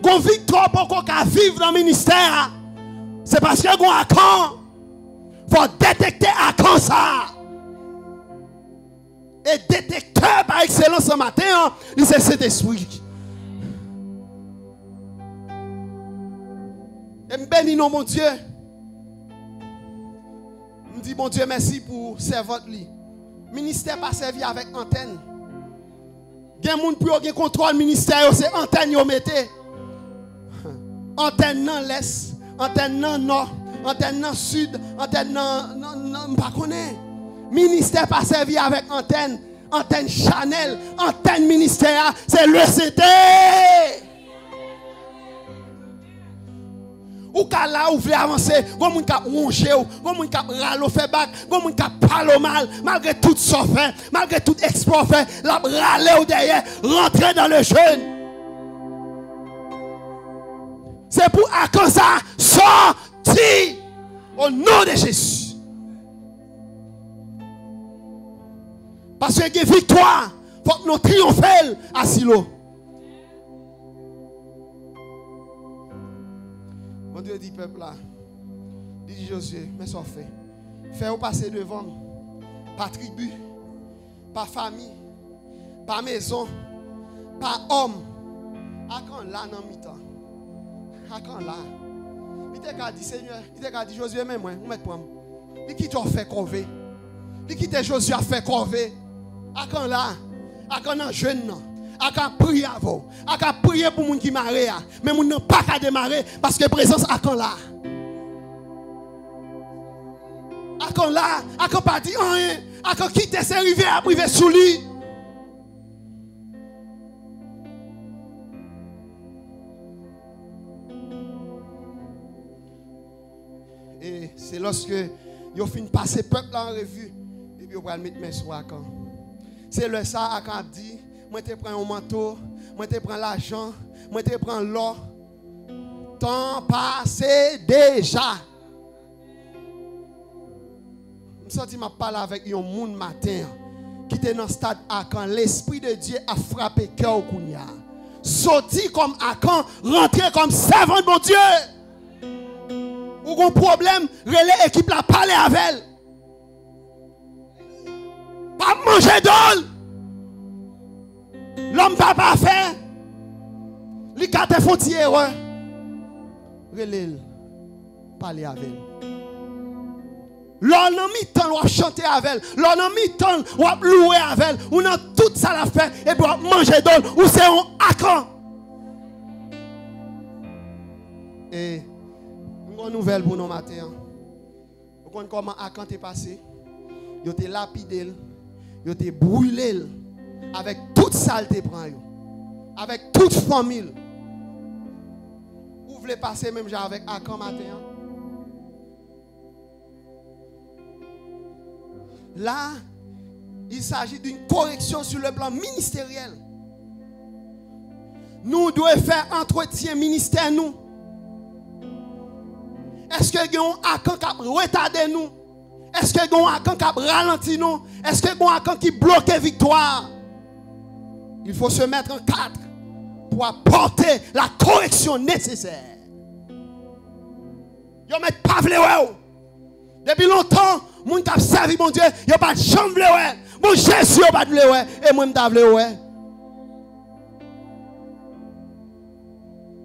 Une victoire pour qu'on vive dans le ministère, c'est parce qu'il y a un accord. Il faut détecter accord ça. Et détecteur par excellence ce matin, c'est cet esprit. Et me bénis non mon Dieu. Me dit mon Dieu merci pour servante li. Ministère pas servi avec antenne. Gen moun pour gen contrôle ministère c'est antenne yo mette. Antenne nan l'est, antenne nan nord, antenne nan sud, antenne nan pas connaît. Ministère pas servi avec antenne, antenne Chanel, antenne ministère, c'est le CT. Ou ka la ou vle avancer, gon moun ka ronge ou, gon moun ka ralo fait bac, gon moun ka parle mal, malgré tout ça fait, malgré tout exploit fait, la rale ou derrière, rentrer dans le jeûne. C'est pour à quand ça sorti au nom de Jésus. Parce qu'il y a une victoire, il faut que nous triomphions à Silo. Mon Dieu dit peuple là, dit Josué, mais ça fait. Fais-vous passer devant, pas tribu, pas famille, pas maison, pas homme. À quand là dans mi-temps? À quand là? Il t'a dit Seigneur, il t'a dit Josué, mais moi, vous mettez pour moi. Il qui t'a fait corvée? Il qui t'a Josué a fait corvée? À quand là? À quand un jeune? À quand prier avant? À quand prier pour les gens qui marrent? Mais les gens n'ont pas qu'à démarrer parce que présence à quand là? À quand là? À quand pas dire rien? À quand quitter ses rivières à priver sous lui? Et c'est lorsque vous finissez de passer le peuple en revue et puis vous allez mettre mes soins à quand. C'est le ça à quand dit, moi te prends un manteau, moi te prends l'argent, moi te prends l'or. Temps passé déjà. Je me sens parler avec un monde matin qui était dans le stade à quand l'Esprit de Dieu a frappé cœur au Kounia. Sorti comme à quand, rentré comme servant de mon Dieu. Ou un problème, relais équipe la parler avec elle. Pas manger d'ol. L'homme va pas faire. Li ka te font erreur. Relais parler avec elle. L'on a mis temps ou chanter avec elle. L'on a mis temps ou louer avec elle. Ou dans tout ça la fait et puis manger d'ol ou c'est un accord. Et une nouvelle pour nous matin. Vous comprenez comment Akan est passé? Vous avez lapidé, vous avez brûlé avec toute saleté prend avec toute famille. Vous voulez passer même genre avec Akan matin? Là, il s'agit d'une correction sur le plan ministériel. Nous devons faire entretien ministère nous. Est-ce que nous avons retardé nous? Est-ce que nous avons ralenti nous? Est-ce que nous avons qui bloque la victoire? Il faut se mettre en cadre pour apporter la correction nécessaire. Yo met pas vle ouais. Depuis longtemps, moun t'a servi mon Dieu, yo pas de chambre vle ouais. Mon Jésus yo pas de vle ouais et moi m'ta vle ouais.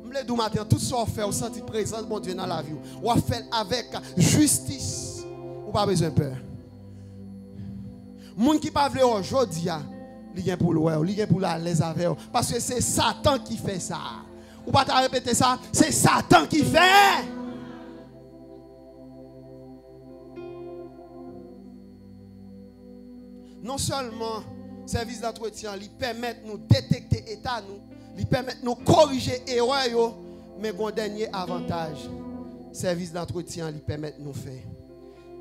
M'le dou matin tout ça fait au senti présence mon Dieu dans la vie. Ou a fait avec justice. Ou pas besoin de peur. Moun qui pas vle aujourd'hui li gen pour ouais, li gen pour la les avec parce que c'est Satan qui fait ça. Ou pas t'a répéter ça, c'est Satan qui fait. Non seulement service d'entretien, il permet de nous détecter l'état, il permet de nous corriger erreur, mais un dernier avantage, service d'entretien, il permet de nous faire.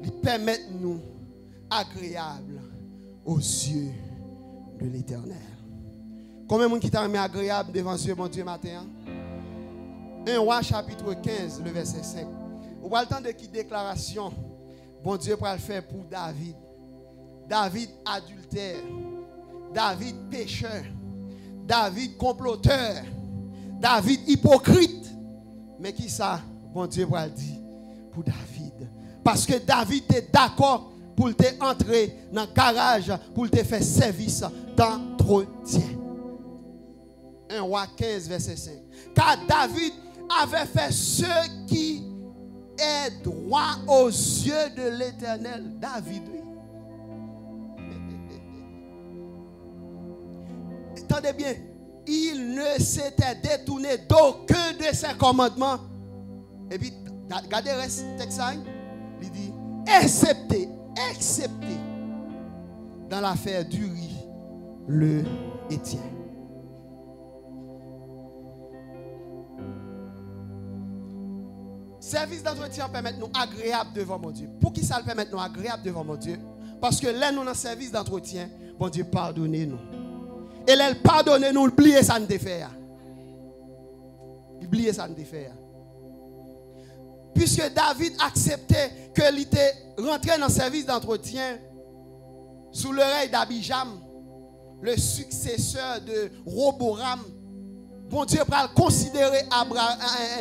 Il permet de nous agréables aux yeux de l'Éternel. Combien de monde qui t'a remis agréable devant Dieu, mon Dieu, matin? 1 Roi chapitre 15, le verset 5. On va le temps de qui déclaration, bon Dieu pour le faire pour David. David adultère, David pécheur, David comploteur, David hypocrite. Mais qui ça, bon Dieu pour le dire pour David? Parce que David est d'accord pour te entrer dans le garage, pour te faire service d'entretien. 1 Roi 15, verset 5. Car David avait fait ce qui est droit aux yeux de l'Éternel. David, oui. Entendez bien, il ne s'était détourné d'aucun de ses commandements. Et puis, regardez le texte, il dit, excepté dans l'affaire d'Uri, le Héthien. Service d'entretien permet nous agréable devant mon Dieu. Pour qui ça le permet nous agréable devant mon Dieu? Parce que là, nous dans service d'entretien, bon Dieu, pardonnez-nous. Et là, pardonnez-nous, oubliez ça ne défait. Oubliez ça ne défait. Puisque David acceptait que il était rentré dans le service d'entretien sous l'oreille d'Abijam, le successeur de Roboram, bon Dieu va considérer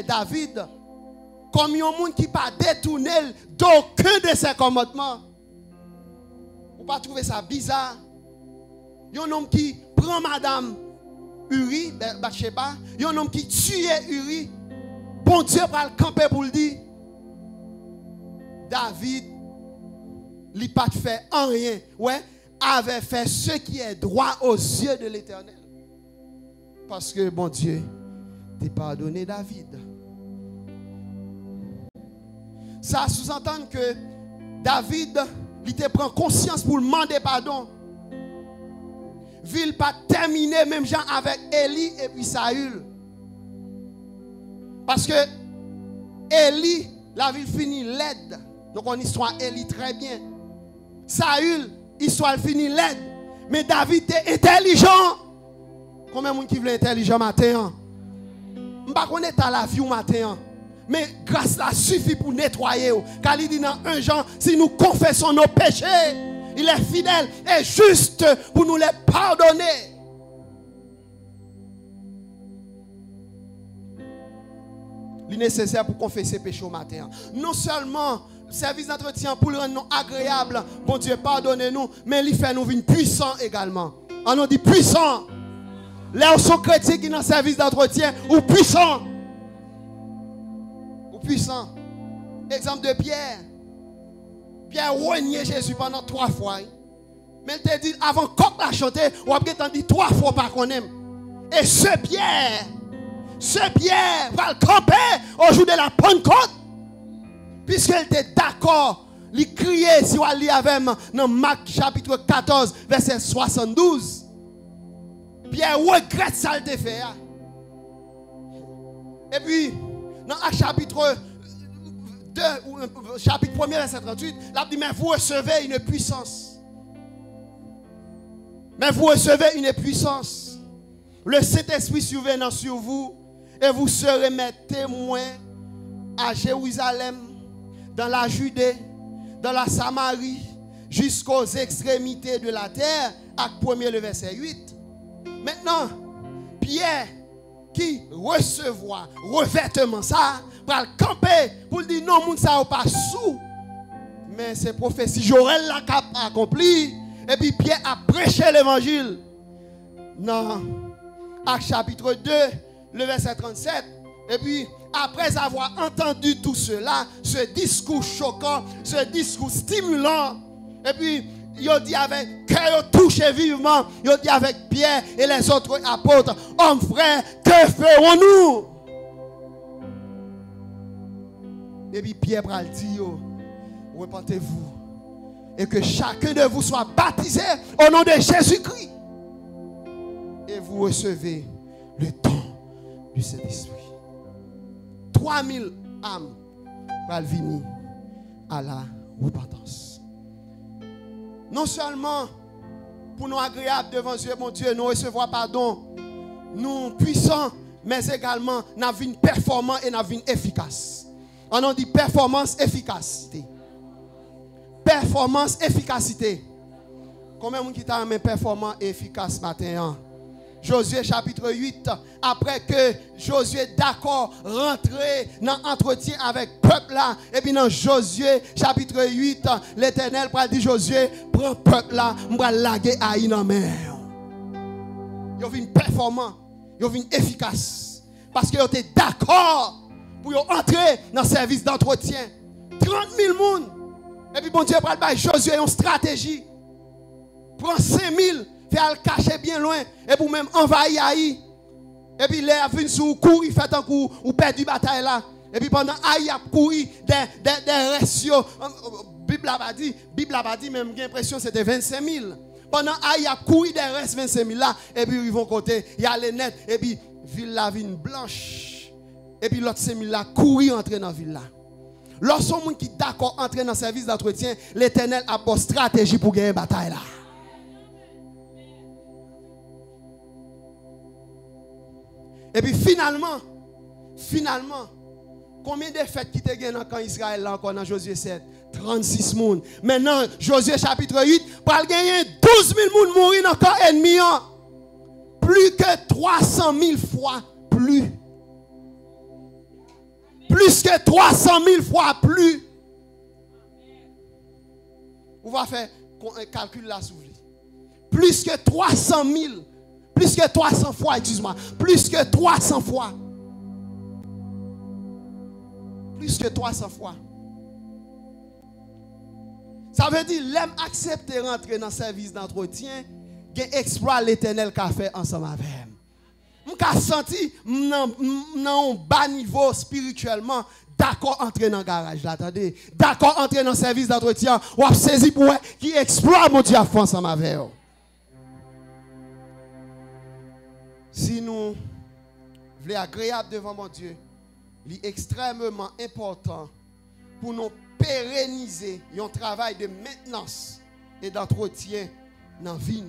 David comme un monde qui n'a pas détourné d'aucun de ses commandements. Vous ne pas trouver ça bizarre? Un homme qui prend madame Uri, Bathsheba, un homme qui tue Uri, bon Dieu va le camper pour le dire. David, il n'a pas fait en rien. Ouais, avait fait ce qui est droit aux yeux de l'Éternel. Parce que, bon Dieu, t'a pardonné David. Ça sous-entend que David, il te prend conscience pour demander pardon. Ville pas terminé même gens avec Élie et puis Saül. Parce que Élie, la ville finit laide. Donc on histoire Élie très bien. Saül, histoire finit laide. Mais David était intelligent. Combien de monde qui veut intelligent matin? Je ne sais pas qu'on est à la vie au matin. Mais grâce là suffit pour nettoyer. Car il dit dans 1 Jean, si nous confessons nos péchés, il est fidèle et juste pour nous les pardonner. Il est nécessaire pour confesser péché au matin. Non seulement le service d'entretien pour le rendre agréable, bon Dieu pardonnez-nous, mais il fait nous venir puissants également. On nous dit puissants. Les sont chrétiens qui sont dans le service d'entretien ou puissants. Puissant. Exemple de Pierre. Pierre renié Jésus pendant 3 fois. Mais il te dit, avant qu'on la chanter, on a dit 3 fois par qu'on aime. Et ce Pierre va le camper au jour de la Pentecôte. Puisqu'il était d'accord, il criait, si on lit avec moi, dans Marc chapitre 14, verset 72. Pierre regrette ça le fait. Et puis, dans Actes chapitre 2, chapitre 1, verset 38, là dit, mais vous recevez une puissance. Mais vous recevez une puissance. Le Saint-Esprit survenant sur vous, et vous serez mes témoins à Jérusalem, dans la Judée, dans la Samarie, jusqu'aux extrémités de la terre. Acte 1, le verset 8. Maintenant, Pierre, qui recevoir revêtement ça pour le camper pour dire non moun ça pas sous mais c'est prophétie Joël l'a accompli et puis Pierre a prêché l'évangile dans Actes chapitre 2 le verset 37 et puis après avoir entendu tout cela, ce discours choquant, ce discours stimulant et puis il dit avec cœur touché vivement, il dit avec Pierre et les autres apôtres, hommes frères, que ferons-nous? Et puis Pierre va le dire, repentez-vous et que chacun de vous soit baptisé au nom de Jésus-Christ et vous recevez le don du Saint-Esprit. 3000 âmes vont venir à la repentance. Non seulement pour nous agréables devant Dieu, mon Dieu, nous recevoir pardon. Nous puissants, mais également nous avons une performance et nous avons une efficace. On a dit performance, efficacité. Performance, efficacité. Combien de gens qui t'a mis performance et efficace matin? Josué chapitre 8, après que Josué d'accord rentré dans l'entretien avec le peuple là, et puis dans Josué chapitre 8, l'Éternel dit Josué, prends le peuple là, on va laguer à une mer. Il y a une performance, il y a une efficace. Parce qu'il était d'accord pour entrer dans le service d'entretien. 30 000 personnes. Et puis bon Dieu va Josué une stratégie. Prends 5 000. Fait le cacher bien loin et pour même envahir Haï. Et puis là vient sous cour, il fait un coup ou perdu bataille là. Et puis pendant Haï a couru des ratios. Bible a dit même j'ai l'impression c'était 25 000. Pendant Haï a couru des restes 25 000 là et puis ils vont côté, il y a les nets et puis ville la ville blanche. Et puis l'autre 5 000 là courir entrer dans la ville là. Lorsqu'on monde qui d'accord entrer dans le service d'entretien, l'Éternel a une stratégie pour gagner bataille là. Et puis finalement, combien de fêtes qui te gagnent dans le camp Israël là encore dans Josué 7? 36 personnes. Maintenant, Josué chapitre 8, pour gagner 12 000 personnes mourir dans le camp ennemi. Plus que 300 000 fois plus. Plus que 300 000 fois plus. On va faire un calcul là sous lui. Plus que 300 000. Plus que 300 fois, excuse-moi. Plus que 300 fois. Plus que 300 fois. Ça veut dire, l'aime accepter rentrer dans le service d'entretien, qu'il exploit l'Éternel qu'a fait ensemble avec moi. Je senti, dans un bas niveau spirituellement, d'accord entrer dans le garage. Attendez. D'accord entrer dans le service d'entretien, ou à saisir pour qui exploit mon Dieu à fond ensemble avec moi. Si nous voulons agréable devant mon Dieu, il est extrêmement important pour nous pérenniser un travail de maintenance et d'entretien dans la vie.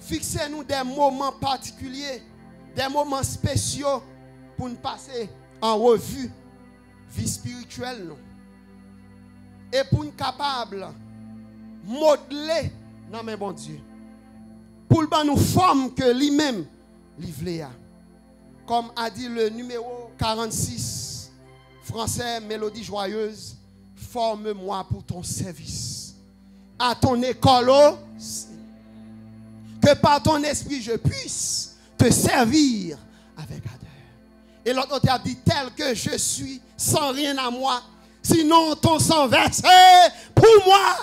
Fixez-nous des moments particuliers, des moments spéciaux pour nous passer en revue vie spirituelle. Et pour nous capables de modeler dans mes bon Dieu. Pour nous forme que lui-même livré. Comme a dit le numéro 46, français, mélodie joyeuse, forme-moi pour ton service. À ton école, que par ton esprit je puisse te servir avec ardeur. Et l'autre a dit, tel que je suis, sans rien à moi, sinon ton sang versé pour moi.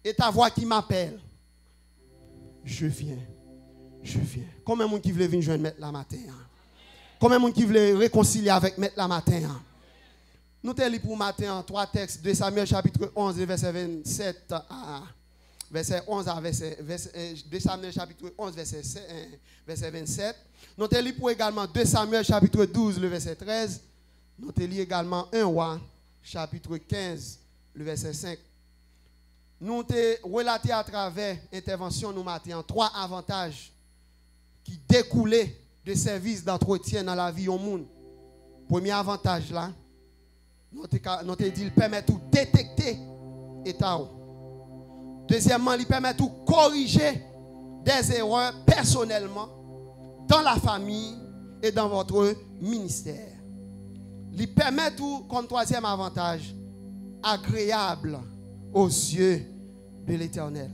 Et ta voix qui m'appelle. Je viens. Combien de gens qui veulent venir joindre Maître la matin? Combien de gens qui veulent réconcilier avec Maître la matin? Nous te lisons pour matin 3 textes, 2 Samuel chapitre 11, verset 27 à verset 11 à verset 2 Samuel chapitre 11, verset 27. Nous te lisons pour également 2 Samuel chapitre 12, le verset 13. Nous te lisons également 1 Roi chapitre 15, le verset 5. Nous te relaté à travers l'intervention nous matin 3 avantages qui découlaient de services d'entretien dans la vie au monde. Premier avantage là, nous te dit il permet de détecter l'état. Deuxièmement, il permet de corriger des erreurs personnellement dans la famille et dans votre ministère. Il permet tout, comme troisième avantage, agréable aux yeux de l'Éternel.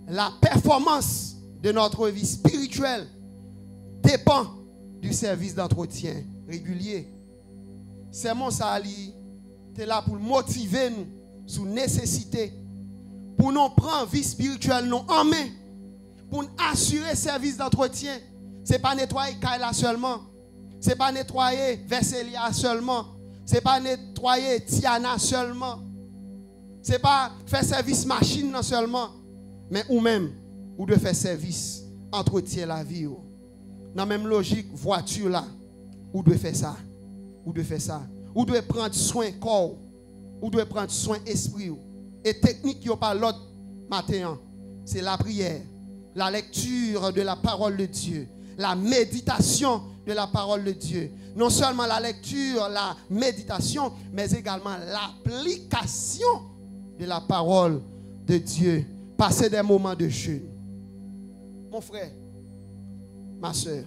La performance de notre vie spirituelle dépend du service d'entretien régulier. C'est mon sali, tu es là pour motiver nous sous nécessité, pour nous prendre vie spirituelle nous en main, pour nous assurer service d'entretien. Ce n'est pas nettoyer Kaila seulement, ce n'est pas nettoyer Vesselia seulement, ce n'est pas nettoyer Tiana seulement, ce n'est pas faire service machine seulement, mais ou même, ou de faire service, entretien la vie. Dans la même logique, voiture là, ou de faire ça, ou de faire ça, ou de prendre soin corps, ou de prendre soin esprit. Et technique, il n'y a pas l'autre matin, c'est la prière, la lecture de la parole de Dieu, la méditation de la parole de Dieu. Non seulement la lecture, la méditation, mais également l'application de la parole de Dieu. Passer des moments de jeûne. Mon frère, ma soeur,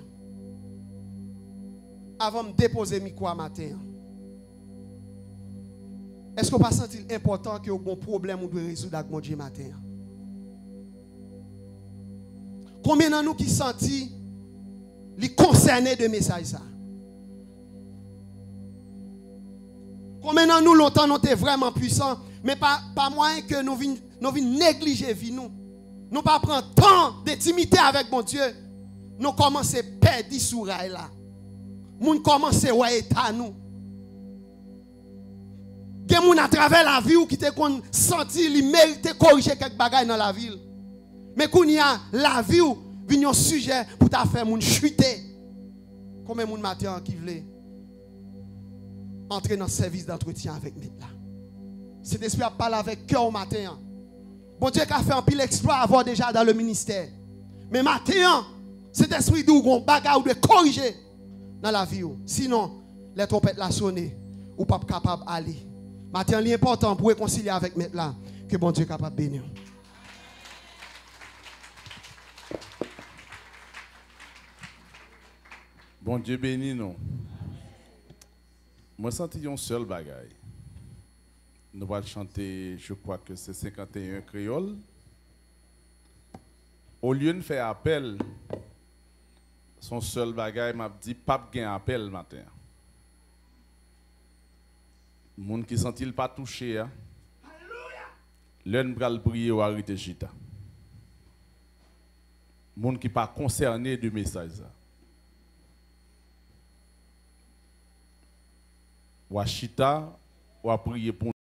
avant de me déposer mes micro matin, est-ce qu'on pas senti important que vous avez un problème ou doit résoudre avec mon Dieu matin? Combien de nous qui senti les concernés de message ça? Combien de nous longtemps nous sommes vraiment puissants, mais pas moyen que nous venions négliger la vie nous. Nous pas prendre temps d'intimité avec mon Dieu. Nous commençons à perdre sur rail là. Nous commençons à voir état nous. Des gens à travers la vie qui te senti li mérite corriger quelques bagages dans la ville. Mais quand il y a la vie vient un sujet pour ta faire moun chuter. Combien de gens matin qui veulent entrer dans le service d'entretien avec nous là. Cet esprit a parlé avec cœur au matin. Bon Dieu qui a fait un pile exploit avoir déjà dans le ministère. Mais matin, cet esprit d'où on bagarre ou de corriger dans la vie. Sinon, les trompettes la sonner ou pas capable d'aller. Matin, l'important pour réconcilier avec nous là, que bon Dieu est capable de bénir. Bon Dieu béni nous. Moi, senti un seul bagaille. Nous allons chanter, je crois que c'est 51 créole. Au lieu de faire appel, son seul bagaille m'a dit, pape gain appel matin. Les gens qui ne sont pas touchés, l'un va prier ou arrêter chita. Les gens qui ne sont pas concernés du message. Ou chita, ou prier pour